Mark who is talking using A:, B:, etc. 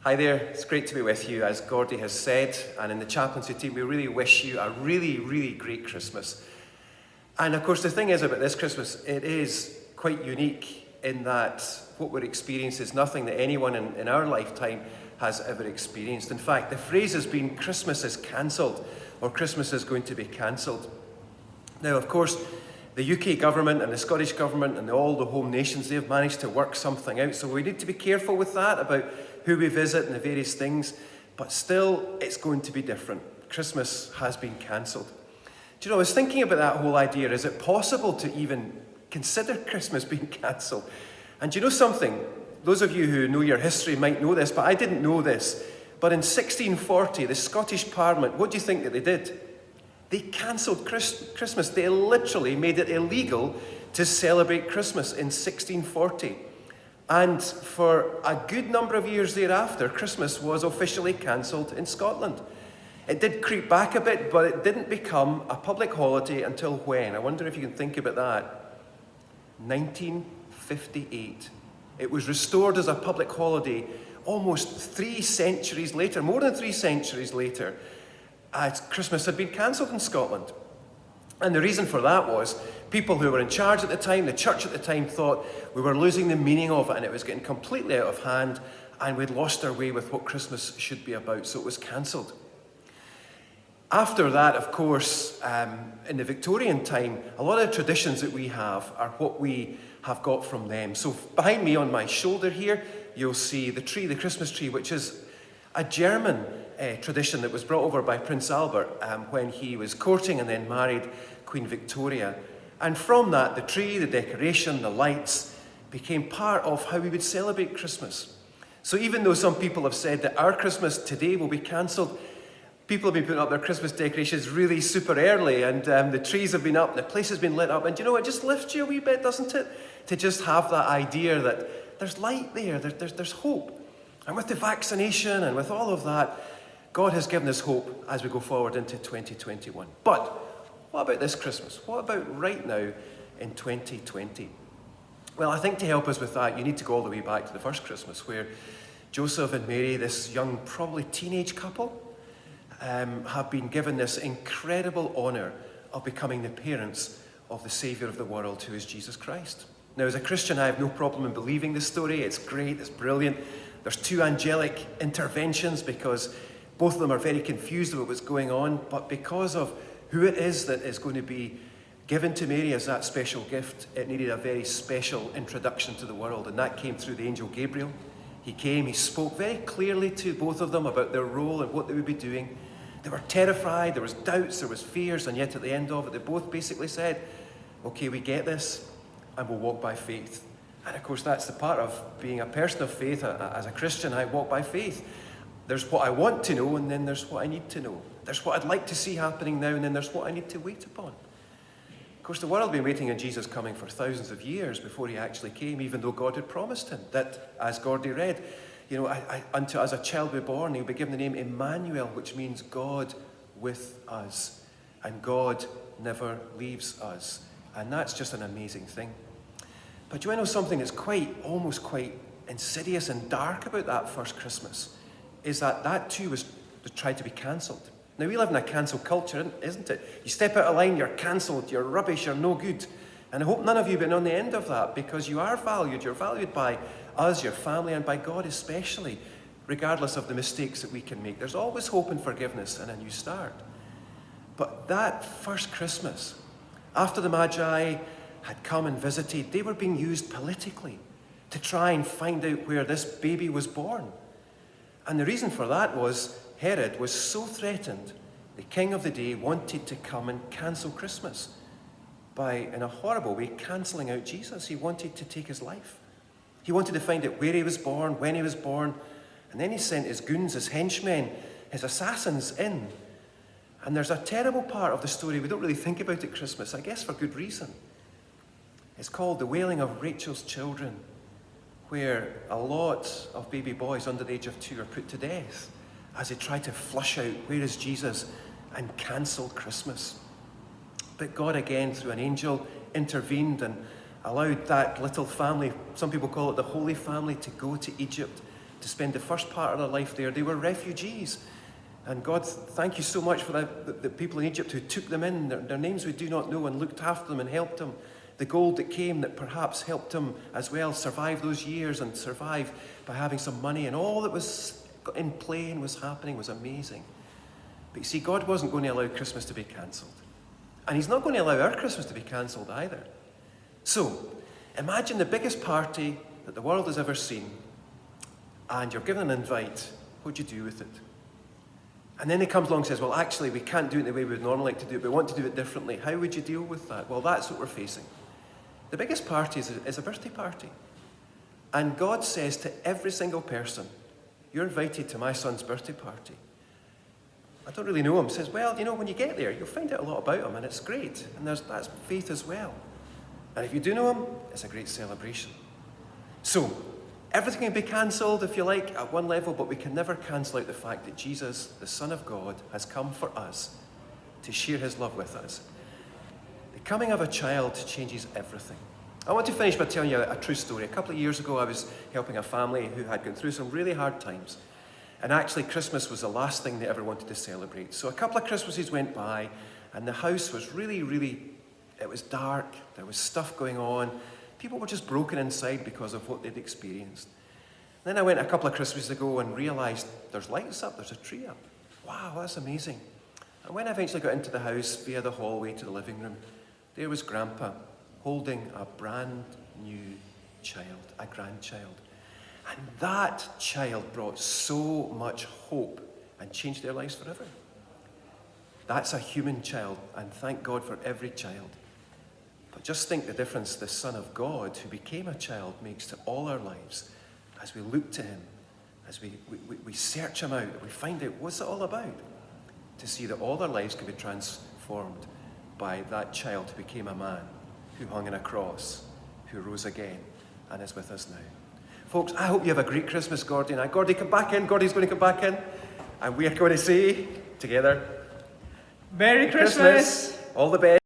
A: Hi there, it's great to be with you, as Gordy has said, and in the chaplaincy team we really wish you a really great Christmas. And of course the thing is about this Christmas, it is quite unique in that what we're experiencing is nothing that anyone in our lifetime has ever experienced. In fact, the phrase has been Christmas is cancelled, or Christmas is going to be cancelled. Now of course, the UK government and the Scottish government and all the home nations, they've managed to work something out, so we need to be careful with that about who we visit and the various things, but still it's going to be different. Christmas has been cancelled. Do you know, I was thinking about that whole idea. Is it possible to even consider Christmas being cancelled? And do you know something? Those of you who know your history might know this, but I didn't know this. But in 1640, the Scottish Parliament, what do you think that they did? They cancelled Christmas. They literally made it illegal to celebrate Christmas in 1640. And for a good number of years thereafter, Christmas was officially cancelled in Scotland. It did creep back a bit, but it didn't become a public holiday until when? I wonder if you can think about that. 1958. It was restored as a public holiday almost 3 centuries later, more than 3 centuries later, as Christmas had been cancelled in Scotland. And the reason for that was people who were in charge at the time, the church at the time, thought we were losing the meaning of it and it was getting completely out of hand and we'd lost our way with what Christmas should be about, so it was cancelled. After that, of course, in the Victorian time, a lot of the traditions that we have are what we have got from them. So behind me on my shoulder here, you'll see the tree, the Christmas tree, which is a German tradition that was brought over by Prince Albert when he was courting and then married Queen Victoria. And from that, the tree, the decoration, the lights became part of how we would celebrate Christmas. So even though some people have said that our Christmas today will be cancelled, people have been putting up their Christmas decorations really super early, and the trees have been up, and the place has been lit up, and you know, it just lifts you a wee bit, doesn't it? To just have that idea that there's light there, there's hope. And with the vaccination and with all of that, God has given us hope as we go forward into 2021. But what about this Christmas? What about right now in 2020? Well, I think to help us with that, you need to go all the way back to the first Christmas, where Joseph and Mary, this young, probably teenage couple, have been given this incredible honour of becoming the parents of the Saviour of the world, who is Jesus Christ. Now, as a Christian, I have no problem in believing this story. It's great, it's brilliant. There's 2 angelic interventions because both of them are very confused about what's going on, but because of who it is that is going to be given to Mary as that special gift, it needed a very special introduction to the world, and that came through the angel Gabriel. He came, he spoke very clearly to both of them about their role and what they would be doing. They were terrified, there was doubts, there was fears, and yet at the end of it, they both basically said, okay, we get this, and we'll walk by faith. And of course, that's the part of being a person of faith. As a Christian, I walk by faith. There's what I want to know, and then there's what I need to know. There's what I'd like to see happening now, and then there's what I need to wait upon. Of course, the world had been waiting on Jesus coming for thousands of years before he actually came, even though God had promised him that, as Gordy read, you know, unto as a child be born, he'll be given the name Emmanuel, which means God with us. And God never leaves us. And that's just an amazing thing. But do you know something that's almost quite insidious and dark about that first Christmas? Is that too was tried to be cancelled. Now, we live in a cancel culture, isn't it? You step out of line, you're cancelled, you're rubbish, you're no good. And I hope none of you have been on the end of that, because you are valued. You're valued by us, your family, and by God especially, regardless of the mistakes that we can make. There's always hope and forgiveness and a new start. But that first Christmas, after the Magi had come and visited, they were being used politically to try and find out where this baby was born. And the reason for that was Herod was so threatened, the king of the day wanted to come and cancel Christmas by, in a horrible way, cancelling out Jesus. He wanted to take his life. He wanted to find out where he was born, when he was born, and then he sent his goons, his henchmen, his assassins in. And there's a terrible part of the story we don't really think about at Christmas, I guess for good reason. It's called The Wailing of Rachel's Children, where a lot of baby boys under the age of 2 are put to death as they try to flush out where is Jesus and cancel Christmas. But God again, through an angel, intervened and allowed that little family, some people call it the Holy Family, to go to Egypt to spend the first part of their life there. They were refugees. And God, thank you so much for the people in Egypt who took them in, their names we do not know, and looked after them and helped them. The gold that came that perhaps helped them as well survive those years and survive by having some money. And all that was in play and was happening was amazing. But you see, God wasn't going to allow Christmas to be cancelled. And he's not going to allow our Christmas to be cancelled either. So, imagine the biggest party that the world has ever seen, and you're given an invite. What do you do with it? And then he comes along and says, well, actually, we can't do it the way we would normally like to do it, but we want to do it differently. How would you deal with that? Well, that's what we're facing. The biggest party is a birthday party. And God says to every single person, you're invited to my son's birthday party. I don't really know him. Says, well, when you get there, you'll find out a lot about him, and it's great. And that's faith as well. And if you do know him, it's a great celebration. So, everything can be cancelled, if you like, at one level, but we can never cancel out the fact that Jesus, the Son of God, has come for us to share his love with us. The coming of a child changes everything. I want to finish by telling you a true story. A couple of years ago, I was helping a family who had gone through some really hard times. And actually, Christmas was the last thing they ever wanted to celebrate. So a couple of Christmases went by, and the house was really, it was dark. There was stuff going on. People were just broken inside because of what they'd experienced. Then I went a couple of Christmases ago and realised there's lights up, there's a tree up. Wow, that's amazing. And when I eventually got into the house via the hallway to the living room, there was Grandpa holding a brand new child, a grandchild. And that child brought so much hope and changed their lives forever. That's a human child, and thank God for every child. But just think the difference the Son of God, who became a child, makes to all our lives as we look to him, as we search him out, we find out what's it all about, to see that all our lives can be transformed by that child who became a man, who hung on a cross, who rose again, and is with us now. Folks, I hope you have a great Christmas, Gordy and I. Gordy, come back in. Gordy's going to come back in. And we are going to say together,
B: Merry Christmas!
A: All the best.